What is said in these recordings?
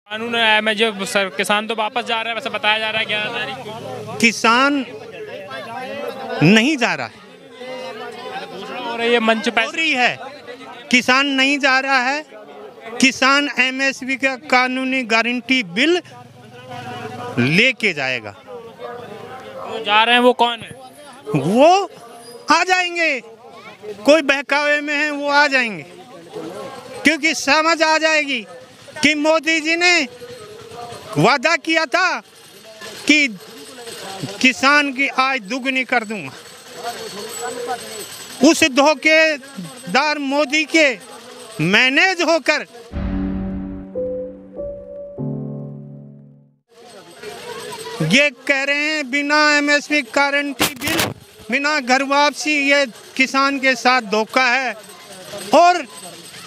कानून आया में जो किसान तो वापस जा रहा है, वैसे बताया जा रहा है 11 तारीख को। किसान नहीं जा रहा है, हो रही है मंच पे हो रही है। किसान नहीं जा रहा है। किसान एमएसपी का कानूनी गारंटी बिल लेके जाएगा। जो जा रहे हैं वो कौन है? वो आ जाएंगे, कोई बहकावे में है वो आ जाएंगे, क्योंकि समझ आ जाएगी कि मोदी जी ने वादा किया था कि किसान की आय दुगनी कर दूंगा। उस धोखेदार मोदी के मैनेज होकर ये कह रहे हैं बिना एमएसपी गारंटी बिल, बिना घर वापसी, ये किसान के साथ धोखा है। और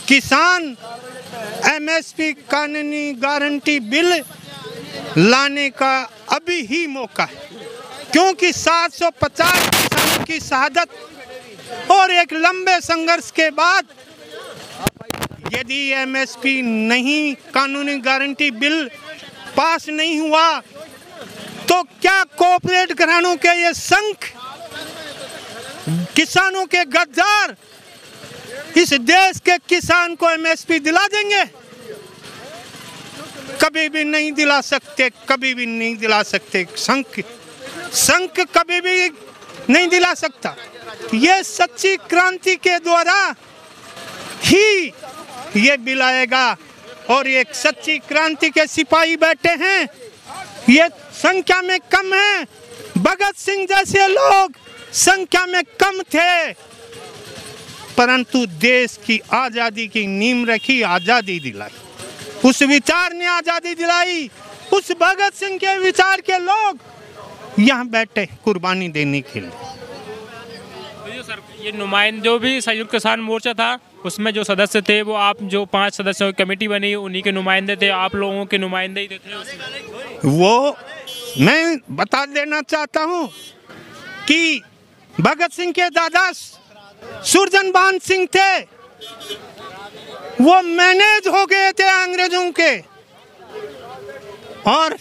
किसान एमएसपी कानूनी गारंटी बिल लाने का अभी ही मौका है, क्योंकि 750 किसानों की शहादत और एक लंबे संघर्ष के बाद यदि एमएसपी नहीं, कानूनी गारंटी बिल पास नहीं हुआ, तो क्या कॉर्पोरेट घरानों के ये संघ, किसानों के गद्दार इस देश के किसान को एमएसपी दिला देंगे? कभी भी नहीं दिला सकते, कभी भी नहीं दिला सकते। संघ कभी भी नहीं दिला सकता। ये सच्ची क्रांति के द्वारा ही ये बिल आएगा। और एक सच्ची क्रांति के सिपाही बैठे हैं, ये संख्या में कम है। भगत सिंह जैसे लोग संख्या में कम थे, परंतु देश की आजादी की नींव रखी, आजादी दिलाई। उस विचार ने आजादी दिलाई। उस भगत सिंह के विचार के लोग यहाँ बैठे कुर्बानी देने के लिए। ये नुमाइंदे जो भी संयुक्त किसान मोर्चा था, उसमें जो सदस्य थे वो आप जो 5 सदस्यों की कमेटी बनी, उन्हीं के नुमाइंदे थे, आप लोगों के नुमाइंदे ही थे उसमें। वो मैं बता देना चाहता हूँ कि भगत सिंह के दादा सुरजनबान सिंह थे, वो मैनेज हो गए थे अंग्रेजों के। और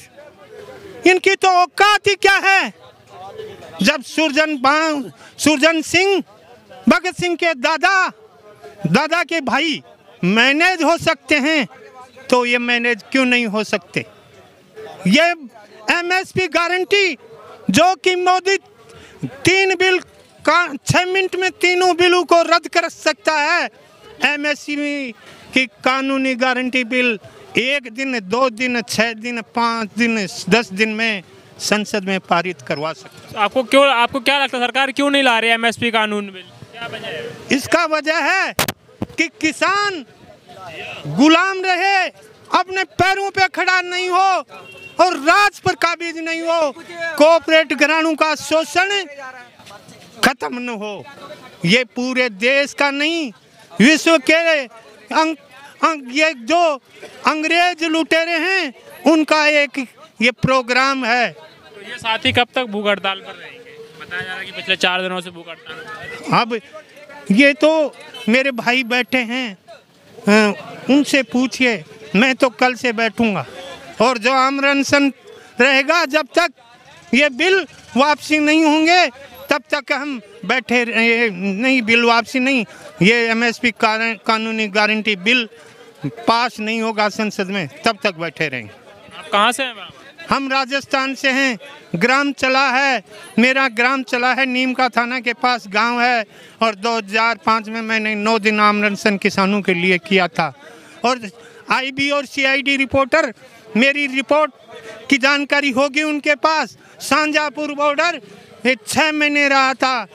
इनकी तो औकात ही क्या है? जब सुरजन सिंह भगत सिंह के दादा के भाई मैनेज हो सकते हैं, तो ये मैनेज क्यों नहीं हो सकते? ये एमएसपी गारंटी जो कि मोदी 3 बिल का 6 मिनट में तीनों बिलों को रद्द कर सकता है, एमएसपी की कानूनी गारंटी बिल 1 दिन, 2 दिन, 6 दिन, 5 दिन, 10 दिन में संसद में पारित करवा सकता है। आपको क्या लगता है सरकार क्यों नहीं ला रही है एमएसपी कानून बिल? क्या वजह है? इसका वजह है कि किसान गुलाम रहे, अपने पैरों पे खड़ा नहीं हो और राज पर काबिज नहीं हो, कॉर्पोरेट घरानों का शोषण खत्म न हो। ये पूरे देश का नहीं, विश्व के ये जो अंग्रेज लुटेरे हैं उनका एक ये प्रोग्राम है। तो ये साथी कब तक भूख हड़ताल पर रहेंगे? बताया जा रहा है कि पिछले 4 दिनों से भूख हड़ताल। अब ये तो मेरे भाई बैठे हैं, उनसे पूछिए। मैं तो कल से बैठूंगा और जो आमरण रहेगा, जब तक ये बिल वापसी नहीं होंगे तब तक हम बैठे नहीं। बिल वापसी नहीं, ये एमएसपी कानूनी गारंटी बिल पास नहीं होगा संसद में, तब तक बैठे रहेंगे। आप कहाँ से हैं? हम राजस्थान से हैं। ग्राम चला है, मेरा ग्राम चला है, नीम का थाना के पास गांव है। और 2005 में मैंने 9 दिन आमरण किसानों के लिए किया था। और आईबी और सीआईडी रिपोर्टर, मेरी रिपोर्ट की जानकारी होगी उनके पास। शाहजहाँपुर बॉर्डर 6 महीने रहा था,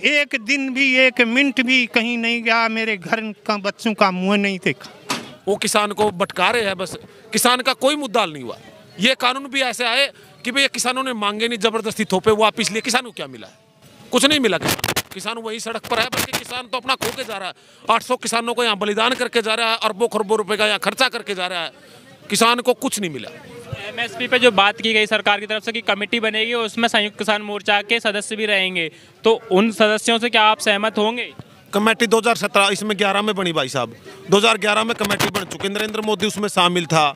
1 दिन भी 1 मिनट भी कहीं नहीं गया, मेरे घर का बच्चों का मुँह नहीं देखा। वो किसान को भटका रहे हैं, बस किसान का कोई मुद्दा हल नहीं हुआ। ये कानून भी ऐसे आए कि भैया किसानों ने मांगे नहीं, जबरदस्ती थोपे वापिस लिए। किसानों को क्या मिला है? कुछ नहीं मिला। किसान वही सड़क पर है, बल्कि किसान तो अपना खो के जा रहा है। 800 किसानों को यहाँ बलिदान करके जा रहा है, अरबों खरबों रुपए का यहाँ खर्चा करके जा रहा है। किसान को कुछ नहीं मिला। एमएसपी पे जो बात की गई सरकार की तरफ से कि कमेटी बनेगी, उसमें संयुक्त किसान मोर्चा के सदस्य भी रहेंगे, तो उन सदस्यों से क्या आप सहमत होंगे? कमेटी 2017 इसमें 11 में बनी भाई साहब। 2011 में कमेटी बन चुकी, नरेंद्र मोदी उसमें शामिल था।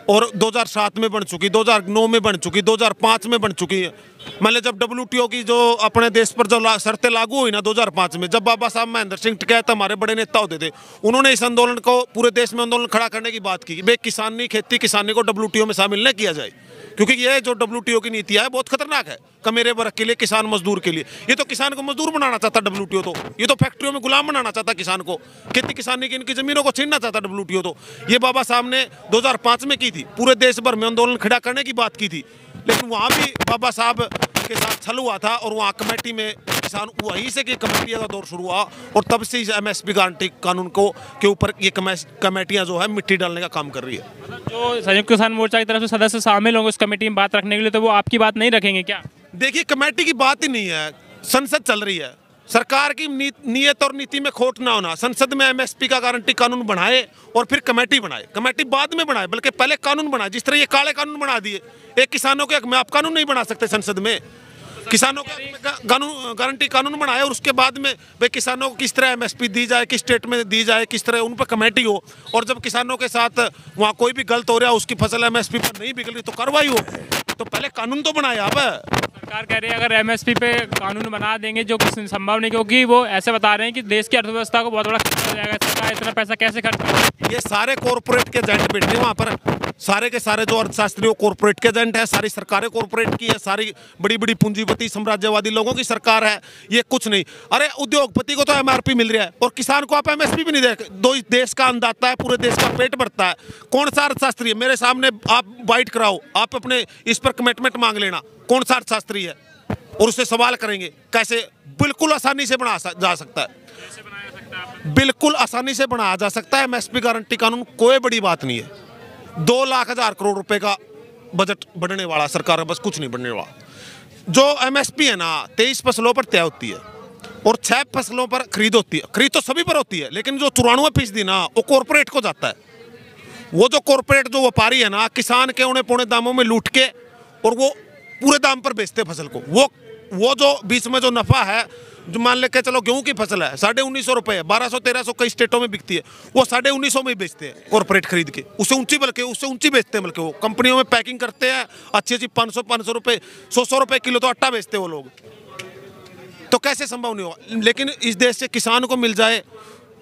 और 2007 में बन चुकी, 2009 में बन चुकी, 2005 में बन चुकी है। मान लीजिए जब WTO की जो अपने देश पर जो शर्तें लागू हुई ना 2005 में, जब बाबा साहब महेंद्र सिंह टिकैत हमारे बड़े नेता होते थे, उन्होंने इस आंदोलन को पूरे देश में आंदोलन खड़ा करने की बात की, भाई किसानी खेती किसानी को WTO में शामिल न किया जाए, क्योंकि ये जो WTO की नीति है बहुत खतरनाक है कमेरे वर्ग के लिए, किसान मजदूर के लिए। ये तो किसान को मजदूर बनाना चाहता WTO, तो ये तो फैक्ट्रियों में गुलाम बनाना चाहता किसान को, खेती किसानी की इनकी जमीनों को छीनना चाहता WTO। तो ये बाबा साहब ने 2005 में की थी, पूरे देश भर में आंदोलन खड़ा करने की बात की थी, लेकिन वहाँ भी बाबा साहब के साथ छल हुआ था और वहाँ कमेटी में किसान वहीं से कि कमेटियों का दौर शुरू हुआ और तब से इस MSP गारंटी कानून को के ऊपर ये कमेटियाँ जो है मिट्टी डालने का काम कर रही है। जो संयुक्त किसान मोर्चा की तरफ से सदस्य शामिल होंगे उस कमेटी में बात रखने के लिए, तो वो आपकी बात नहीं रखेंगे क्या? देखिए कमेटी की बात ही नहीं है, संसद चल रही है, सरकार की नीयत और नीति में खोट ना होना। संसद में MSP का गारंटी कानून बनाए और फिर कमेटी बनाए, कमेटी बाद में बनाए, बल्कि पहले कानून बनाए। जिस तरह ये काले कानून बना दिए, एक किसानों के हक में आप कानून नहीं बना सकते संसद में, किसानों का गारंटी कानून बनाए और उसके बाद में भाई किसानों को किस तरह MSP दी जाए, किस स्टेट में दी जाए, किस तरह उन पर कमेटी हो, और जब किसानों के साथ वहाँ कोई भी गलत हो रहा है, उसकी फसल MSP पर नहीं बिक रही तो कार्रवाई हो। तो पहले कानून तो बनाए। अब सरकार कह रही है अगर MSP पे कानून बना देंगे जो कि संभव नहीं, क्योंकि वो ऐसे बता रहे हैं कि देश की अर्थव्यवस्था को बहुत बड़ा खतरा हो जाएगा, सरकार इतना पैसा कैसे खर्च करेगी? ये सारे कॉर्पोरेट के एजेंट बैठे हैं वहाँ पर, सारे के सारे जो अर्थशास्त्री वो कॉर्पोरेट के एजेंट है, सारी सरकारें कॉर्पोरेट की है, सारी बड़ी बड़ी पूंजीपति साम्राज्यवादी लोगों की सरकार है, ये कुछ नहीं। अरे उद्योगपति को तो MRP मिल रहा है और किसान को आप MSP भी नहीं दे, दो देश का अन्नदाता है, पूरे देश का पेट भरता है। कौन सा अर्थशास्त्री है? मेरे सामने आप बाइट कराओ, आप अपने इस पर कमिटमेंट मांग लेना, कौन सा अर्थशास्त्री है, और उससे सवाल करेंगे कैसे। बिल्कुल आसानी से बना जा सकता है, बिल्कुल आसानी से बनाया जा सकता है MSP गारंटी कानून, कोई बड़ी बात नहीं है। 2,00,000 करोड़ रुपए का बजट बढ़ने वाला सरकार, बस कुछ नहीं बढ़ने वाला। जो MSP है ना 23 फसलों पर तय होती है और 6 फसलों पर खरीद होती है। खरीद तो सभी पर होती है, लेकिन जो 94% ना वो कॉर्पोरेट को जाता है। वो जो कॉर्पोरेट जो व्यापारी है ना, किसान के उन्हें पौने दामों में लूट के और वो पूरे दाम पर बेचते फसल को। वो जो बीच में जो नफा है, जो मान लेके चलो गेहूं की फसल है 1,950 रुपये है, 1,200-1,300 कई स्टेटों में बिकती है, वो 1,950 में ही बेचते हैं कॉर्पोरेट खरीद के, उससे ऊंची बेचते हैं, बल्कि वो कंपनियों में पैकिंग करते हैं अच्छी 500 रुपये 100 रुपये किलो तो आटा बेचते हैं वो लोग। तो कैसे संभव नहीं होगा? लेकिन इस देश से किसान को मिल जाए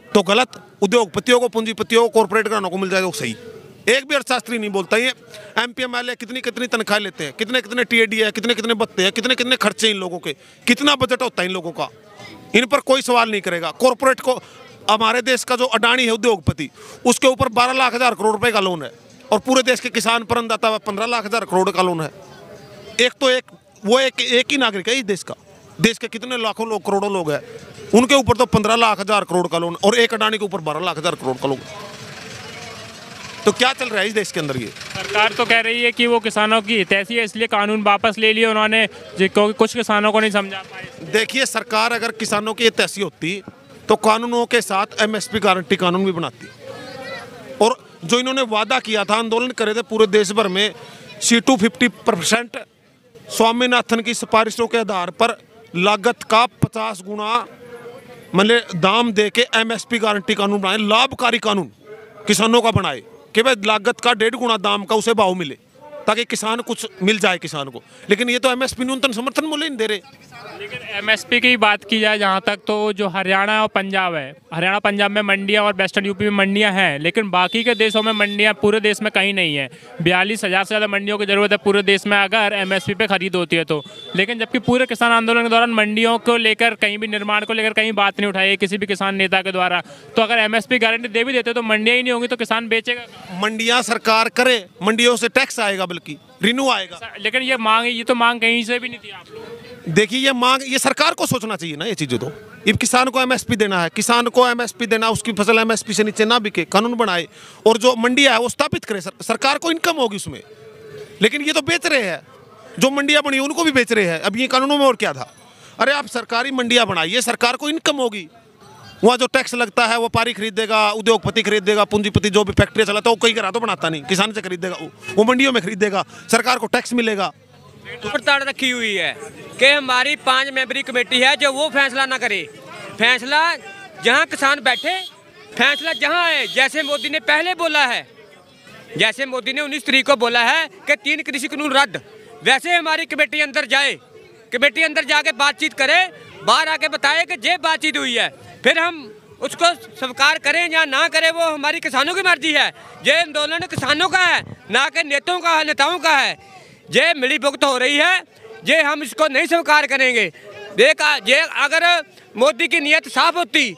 तो गलत, उद्योगपतियों को, पूंजीपतियों को, कॉर्पोरेट घरानों को मिल जाए तो सही। एक भी अर्थशास्त्री नहीं बोलता। ये MP MLA कितनी कितनी तनख्वाह लेते हैं, कितने कितने TAD है, कितने कितने भत्ते हैं, कितने कितने खर्चे इन लोगों के, कितना बजट होता है इन लोगों का, इन पर कोई सवाल नहीं करेगा। कॉर्पोरेट को, हमारे देश का जो अडानी है उद्योगपति, उसके ऊपर 12,00,000 करोड़ रुपए का लोन है और पूरे देश के किसान पर अन्नदाता 15,00,000 करोड़ का लोन है। एक ही नागरिक है इस देश का, देश के कितने लाखों लोग, करोड़ों लोग हैं, उनके ऊपर तो 15,00,000 करोड़ का लोन और एक अडानी के ऊपर 12,00,000 करोड़ का लोन। तो क्या चल रहा है इस देश के अंदर? ये सरकार तो कह रही है कि वो किसानों की हितैषी है, इसलिए कानून वापस ले लिए उन्होंने, क्योंकि कुछ किसानों को नहीं समझा पाए। देखिए, सरकार अगर किसानों की हितैषी होती तो कानूनों के साथ MSP गारंटी कानून भी बनाती, और जो इन्होंने वादा किया था, आंदोलन करे थे पूरे देश भर में, C2 50% स्वामीनाथन की सिफारिशों के आधार पर लागत का 50 गुना मतलब दाम दे के MSP गारंटी कानून बनाए, लाभकारी कानून किसानों का बनाए कि भाई लागत का 1.5 गुना दाम का उसे भाव मिले, ताकि किसान कुछ मिल जाए किसान को। लेकिन ये तो MSP न्यूनतम समर्थन मूल्य नहीं दे रहे। लेकिन MSP की बात की जाए जहाँ तक, तो जो हरियाणा और पंजाब है, हरियाणा पंजाब में मंडियाँ और वेस्टर्न यूपी में मंडियाँ हैं, लेकिन बाकी के देशों में मंडियाँ पूरे देश में कहीं नहीं है। 42,000 से ज़्यादा मंडियों की ज़रूरत है पूरे देश में अगर MSP पे खरीद होती है तो। लेकिन जबकि पूरे किसान आंदोलन के दौरान मंडियों को लेकर, कहीं भी निर्माण को लेकर कहीं बात नहीं उठाई किसी भी किसान नेता के द्वारा। तो अगर MSP गारंटी दे भी देते तो मंडियाँ ही नहीं होंगी, तो किसान बेचेगा। मंडियाँ सरकार करे, मंडियों से टैक्स आएगा, बल्कि रिन्यू आएगा। लेकिन ये तो मांग कहीं से भी नहीं थी आप लोग। देखिए, ये मांग, ये सरकार को सोचना चाहिए ना ये चीजें। तो ये किसान को MSP देना है, किसान को MSP देना, उसकी फसल MSP से नीचे ना बिके, कानून बनाए और जो मंडियां है वो स्थापित करे, सरकार को इनकम होगी उसमें। लेकिन ये तो बेच रहे हैं, जो मंडियां बनी उनको भी बेच रहे हैं। अब ये कानूनों में और क्या था? अरे आप सरकारी मंडियां बनाइए, सरकार को इनकम होगी, वहाँ जो टैक्स लगता है व्यापारी खरीदेगा, उद्योगपति खरीदेगा, पूंजीपति जो भी फैक्ट्री चलाता है वो कहीं करा तो बनाता नहीं, किसान से खरीदेगा, वो मंडियों में खरीदेगा, सरकार को टैक्स मिलेगा। हड़ताल रखी हुई है कि हमारी 5 मेंबरी कमेटी है जो वो फैसला ना करे। फैसला जहां किसान बैठे, फैसला जहां है, जैसे मोदी ने पहले बोला है जैसे मोदी ने 19 तारीख को बोला है कि 3 कृषि कानून रद्द, वैसे हमारी कमेटी अंदर जाए, कमेटी अंदर जाके बातचीत करे, बाहर आके बताए कि ये बातचीत हुई है, फिर हम उसको स्वीकार करें या ना करें वो हमारी किसानों की मर्जी है। ये आंदोलन किसानों का है, ना कि नेताओं का है। ये मिली भुगत हो रही है, ये हम इसको नहीं स्वीकार करेंगे। देखा ये अगर मोदी की नीयत साफ होती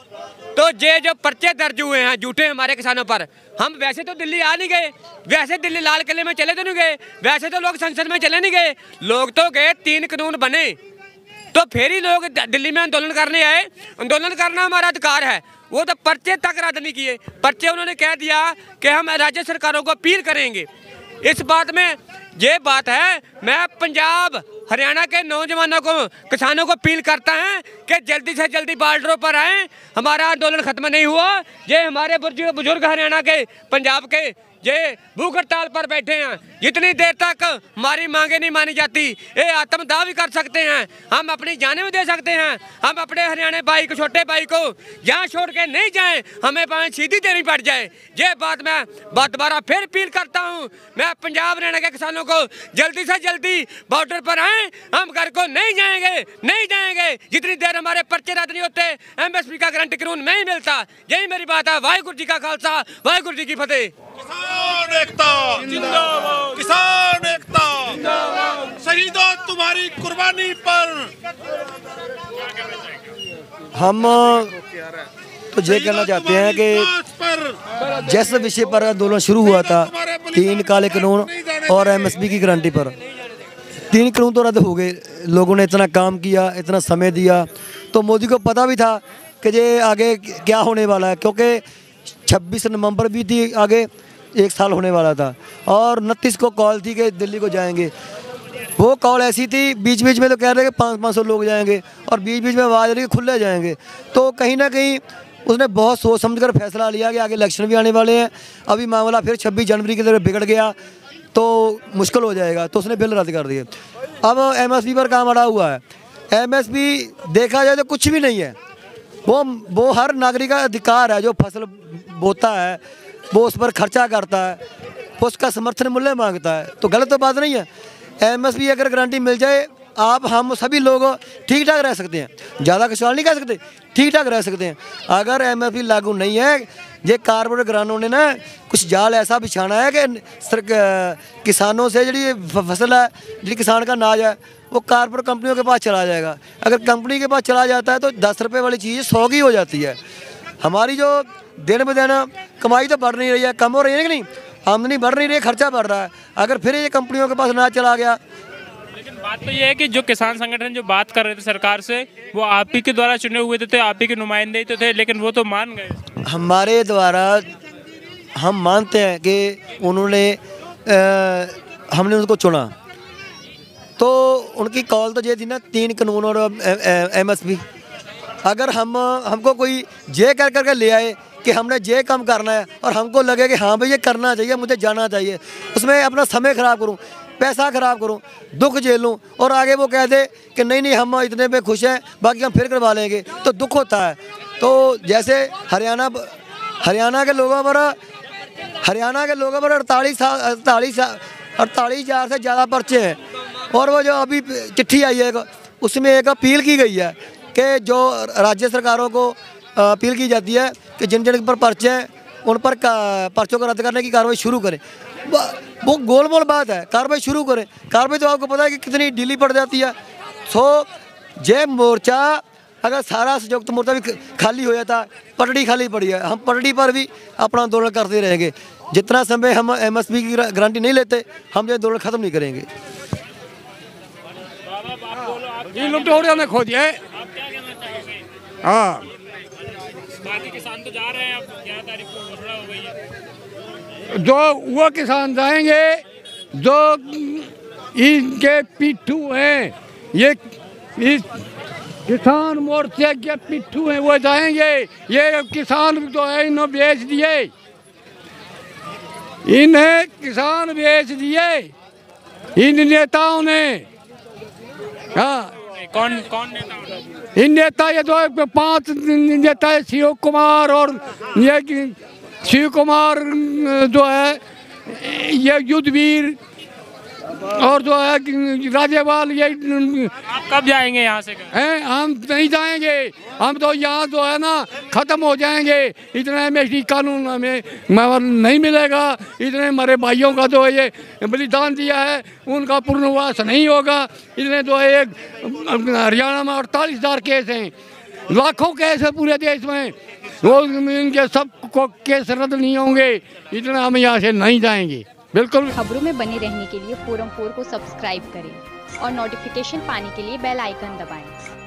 तो ये जो पर्चे दर्ज हुए हैं झूठे हमारे किसानों पर, हम वैसे तो दिल्ली आ नहीं गए, वैसे दिल्ली लाल किले में चले तो नहीं गए, वैसे तो लोग संसद में चले नहीं गए, लोग तो गए 3 कानून बने तो फिर ही लोग दिल्ली में आंदोलन करने आए। आंदोलन करना हमारा अधिकार है, वो तो पर्चे तक रद्द नहीं किए। पर्चे उन्होंने कह दिया कि हम राज्य सरकारों को अपील करेंगे। इस बात में ये बात है, मैं पंजाब हरियाणा के नौजवानों को, किसानों को अपील करता है कि जल्दी से जल्दी बॉर्डरों पर आएँ। हमारा आंदोलन खत्म नहीं हुआ, ये हमारे बुजुर्ग हरियाणा के, पंजाब के ये भूख हड़ताल पर बैठे हैं। जितनी देर तक हमारी मांगे नहीं मानी जाती, ये आत्मदाह भी कर सकते हैं, हम अपनी जानें भी दे सकते हैं। हम अपने हरियाणा भाई को, छोटे भाई को यहाँ छोड़ के नहीं जाएं, हमें भाई सीधी देनी पड़ जाए। ये बात मैं दोबारा फिर अपील करता हूँ। मैं पंजाब हरियाणा के किसानों को जल्दी से जल्दी बॉर्डर पर आएँ, हम घर को नहीं जाएंगे जितनी देर हमारे पर्चे रद्द नहीं होते, MSP का गारंटी कानून नहीं मिलता। यही मेरी बात है। वाहिगुरू जी का खालसा, वाहिगुरू जी की फतेह। किसान एकता जिंदाबाद, किसान एकता जिंदाबाद, शहीदों तुम्हारी कुर्बानी पर। हम तो ये कहना चाहते हैं कि जिस विषय पर आंदोलन शुरू हुआ था, 3 काले कानून और MSP की गारंटी पर, 3 कानून तो रद्द हो गए। लोगों ने इतना काम किया, इतना समय दिया, तो मोदी को पता भी था कि ये आगे क्या होने वाला है, क्योंकि 26 नवंबर भी थी, आगे 1 साल होने वाला था, और 29 को कॉल थी कि दिल्ली को जाएंगे। वो कॉल ऐसी थी, बीच बीच में तो कह रहे कि 500 लोग जाएंगे, और बीच बीच में आवाज़ रही कि खुले जाएंगे। तो कहीं ना कहीं उसने बहुत सोच समझ कर फैसला लिया कि आगे इलेक्शन भी आने वाले हैं, अभी मामला फिर 26 जनवरी की तरह बिगड़ गया तो मुश्किल हो जाएगा, तो उसने बिल रद्द कर दिए। अब MSP पर काम अड़ा हुआ है। MSP देखा जाए तो कुछ भी नहीं है, वो हर नागरिक का अधिकार है। जो फसल बोता है वो उस पर खर्चा करता है, उसका समर्थन मूल्य मांगता है, तो गलत तो बात नहीं है। MSP अगर गारंटी मिल जाए, आप हम सभी लोग ठीक ठाक रह सकते हैं, ज़्यादा खुशहाल नहीं कह सकते, ठीक ठाक रह सकते हैं। अगर MSP लागू नहीं है, ये कारपोरेट घरानों ने ना कुछ जाल ऐसा बिछाना है कि किसानों से जी फसल है, जी किसान का अनाज है, वो कारपोरेट कंपनियों के पास चला जाएगा। अगर कंपनी के पास चला जाता है तो 10 रुपये वाली चीज़ 100 की हो जाती है। हमारी जो दिन ब दिन कमाई तो बढ़ नहीं रही है, कम हो रही है कि नहीं, आमदनी बढ़ नहीं रही है, खर्चा बढ़ रहा है। अगर फिर ये कंपनियों के पास अनाज चला गया। लेकिन बात तो ये है कि जो किसान संगठन जो बात कर रहे थे सरकार से, वो आप ही के द्वारा चुने हुए थे, आप ही के नुमाइंदे तो थे, लेकिन वो तो मान गए। हमारे द्वारा हम मानते हैं कि उन्होंने हमने उनको चुना, तो उनकी कॉल तो ये थी ना, 3 कानून और MSP। अगर हमको कोई जे कर करके ले आए कि हमने जे काम करना है, और हमको लगे कि हाँ भाई ये करना चाहिए, मुझे जाना चाहिए, उसमें अपना समय ख़राब करूँ, पैसा ख़राब करूँ, दुख झेलूँ, और आगे वो कह दे कि नहीं हम इतने पे खुश हैं, बाकी हम फिर करवा लेंगे, तो दुख होता है। तो जैसे हरियाणा के लोगों पर 48,000 से ज़्यादा पर्चे हैं, और वो जो अभी चिट्ठी आई है उसमें एक अपील की गई है कि जो राज्य सरकारों को अपील की जाती है कि जिन जिन पर पर्चे हैं उन पर पर्चों को रद्द करने की कार्रवाई शुरू करें। वो गोल मोल बात है, कार्रवाई शुरू करें। कार्रवाई तो आपको पता है कि कितनी ढीली पड़ जाती है। सो जे मोर्चा अगर सारा संयुक्त मोर्चा भी खाली हो जाता, पटड़ी खाली पड़ी है, हम पटड़ी पर भी अपना आंदोलन करते रहेंगे। जितना समय हम MSP की गारंटी नहीं लेते, हम ये आंदोलन ख़त्म नहीं करेंगे। लुटेरों ने खो दिया है। हाँ, बाकी किसान तो जा रहे हैं, अब 11 तारीख को घोषणा हो गई है। जो वो किसान जाएंगे जो इनके पिट्ठू हैं, ये इस किसान मोर्चे के पिट्ठू हैं, वो जाएंगे। ये किसान जो है इन्होंने बेच दिए, इन्हें किसान बेच दिए इन नेताओं ने। हाँ, कौन नेता? इन नेता ये जो 5 नेता है, शिव कुमार और ये शिव कुमार जो है ये युद्धवीर और जो है राज्यपाल, ये आप कब जाएंगे यहाँ से? हैं, हम नहीं जाएंगे। हम तो यहाँ जो है ना ख़त्म हो जाएंगे। इतने एमएसडी कानून हमें नहीं मिलेगा। इतने हमारे भाइयों का जो है ये बलिदान दिया है उनका पुनर्वास नहीं होगा। इतने जो है हरियाणा में 48,000 केस हैं, लाखों केस है पूरे देश में, वो इनके सब को केस रद्द नहीं होंगे। इतना हम यहाँ से नहीं जाएंगे बिल्कुल। खबरों में बने रहने के लिए फोरम 4 को सब्सक्राइब करें और नोटिफिकेशन पाने के लिए बेल आइकन दबाएं।